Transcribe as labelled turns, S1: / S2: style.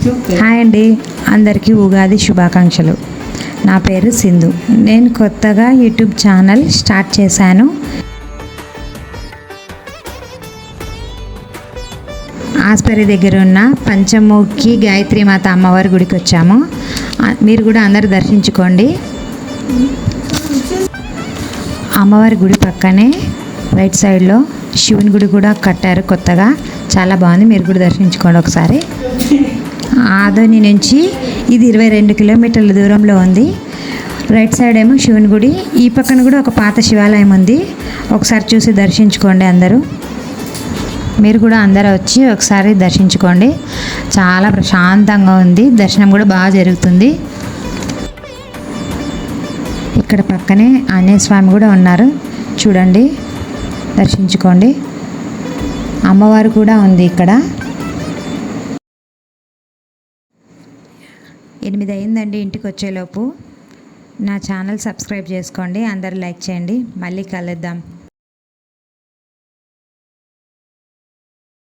S1: Hi అండి, అందరికీ ఉగాది శుభాకాంక్షలు. నా పేరు సింధు. నేను కొత్తగా యూట్యూబ్ ఛానల్ స్టార్ట్ చేశాను. ఆస్పరి దగ్గర ఉన్న పంచముఖి గాయత్రి మాత అమ్మవారి గుడికి వచ్చాము. మీరు కూడా అందరు దర్శించుకోండి. అమ్మవారి గుడి పక్కనే రైట్ సైడ్లో శివుని గుడి కూడా కట్టారు కొత్తగా. చాలా బాగుంది, మీరు కూడా దర్శించుకోండి ఒకసారి. ఆదోని నుంచి ఇది 22 కిలోమీటర్ల దూరంలో ఉంది. రైట్ సైడ్ ఏమో శివుని గుడి, ఈ పక్కన కూడా ఒక పాత శివాలయం ఉంది. ఒకసారి చూసి దర్శించుకోండి అందరూ. మీరు కూడా అందరూ వచ్చి ఒకసారి దర్శించుకోండి. చాలా ప్రశాంతంగా ఉంది, దర్శనం కూడా బాగా జరుగుతుంది. ఇక్కడ పక్కనే ఆంజనేయ స్వామి కూడా ఉన్నారు, చూడండి, దర్శించుకోండి. అమ్మవారు కూడా ఉంది ఇక్కడ. 8 అయిందండి ఇంటికి వచ్చేలోపు. నా ఛానల్ సబ్స్క్రైబ్ చేసుకోండి, అందరూ లైక్ చేయండి. మళ్ళీ కలుద్దాం.